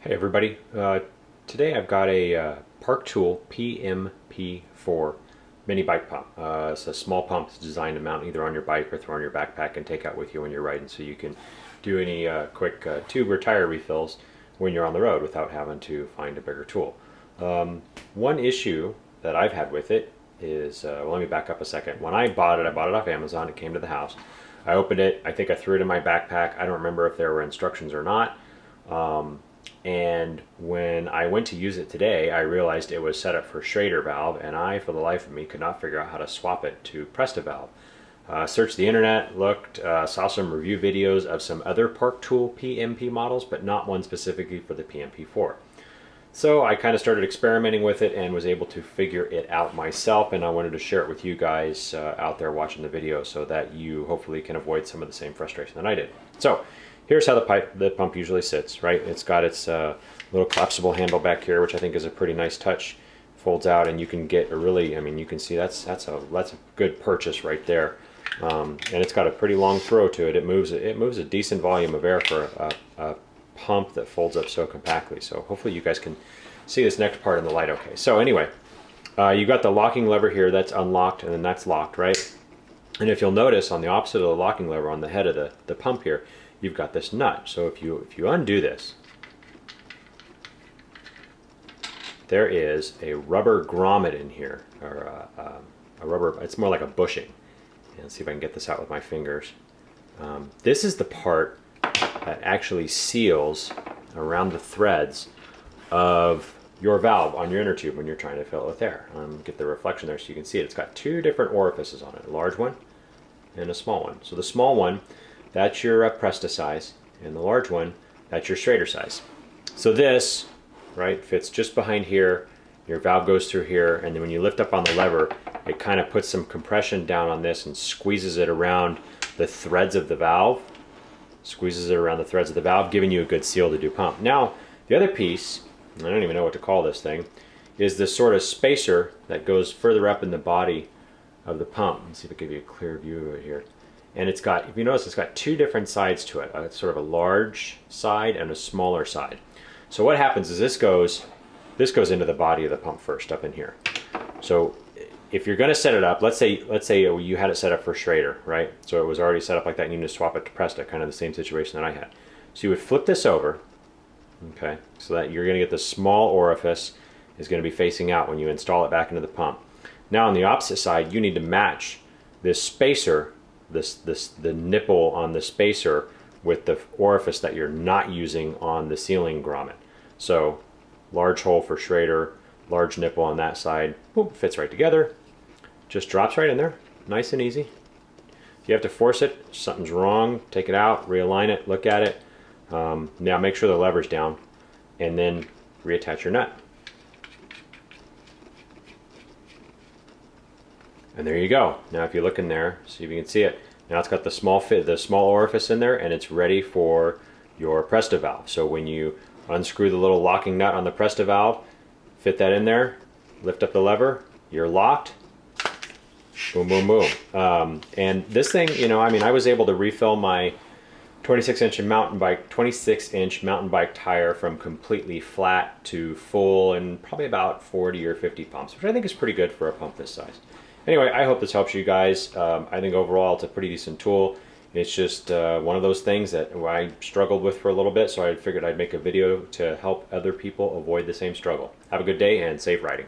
Hey everybody, today I've got a Park Tool PMP-4 mini bike pump. It's a small pump that's designed to mount either on your bike or throw on your backpack and take out with you when you're riding, so you can do any quick tube or tire refills when you're on the road without having to find a bigger tool. One issue that I've had with it is, well, let me back up a second. When I bought it off Amazon. It came to the house. I opened it. I think I threw it in my backpack. I don't remember if there were instructions or not. And when I went to use it today, I realized it was set up for Schrader valve, and I, for the life of me, could not figure out how to swap it to Presta valve. Searched the internet, looked, saw some review videos of some other Park Tool PMP models, but not one specifically for the PMP-4. So I kind of started experimenting with it and was able to figure it out myself, and I wanted to share it with you guys out there watching the video so that you hopefully can avoid some of the same frustration that I did. So here's how the pump usually sits, right? It's got its little collapsible handle back here, which I think is a pretty nice touch. Folds out, and you can get a really, I mean, you can see that's a good purchase right there. And it's got a pretty long throw to it. It moves a decent volume of air for a pump that folds up so compactly. So hopefully you guys can see this next part in the light okay. So anyway, you got the locking lever here that's unlocked, and then that's locked, right? And if you'll notice, on the opposite of the locking lever on the head of the pump here, you've got this nut. So if you undo this, there is a rubber grommet in here, or a rubber, it's more like a bushing. And let's see if I can get this out with my fingers. This is the part that actually seals around the threads of your valve on your inner tube when you're trying to fill it with air. Get the reflection there so you can see it. It's got two different orifices on it, a large one and a small one. So the small one, that's your Presta size, and the large one, that's your Schrader size. So this, right, fits just behind here. Your valve goes through here, and then when you lift up on the lever, it kind of puts some compression down on this and squeezes it around the threads of the valve. Squeezes it around the threads of the valve, giving you a good seal to do pump. Now, the other piece, I don't even know what to call this thing, is this sort of spacer that goes further up in the body of the pump. Let's see if I can give you a clear view of it here. And it's got, if you notice, it's got two different sides to it, sort of a large side and a smaller side. So what happens is this goes into the body of the pump first, up in here. So if you're going to set it up, let's say you had it set up for Schrader, right? So it was already set up like that, and you need to swap it to Presta, kind of the same situation that I had. So you would flip this over, okay, so that you're going to get the small orifice is going to be facing out when you install it back into the pump. Now on the opposite side, you need to match this spacer, the nipple on the spacer, with the orifice that you're not using on the sealing grommet. So large hole for Schrader, large nipple on that side, boom, fits right together. Just drops right in there, nice and easy. If you have to force it, something's wrong, take it out, realign it, look at it. Now make sure the lever's down, and then reattach your nut. And there you go. Now if you look in there, see if you can see it. Now it's got the small orifice in there, and it's ready for your Presta valve. So when you unscrew the little locking nut on the Presta valve, fit that in there, lift up the lever, you're locked, boom, boom, boom. And this thing, you know, I mean, I was able to refill my 26-inch mountain bike tire from completely flat to full in probably about 40 or 50 pumps, which I think is pretty good for a pump this size. Anyway, I hope this helps you guys. I think overall it's a pretty decent tool. It's just one of those things that I struggled with for a little bit, so I figured I'd make a video to help other people avoid the same struggle. Have a good day and safe riding.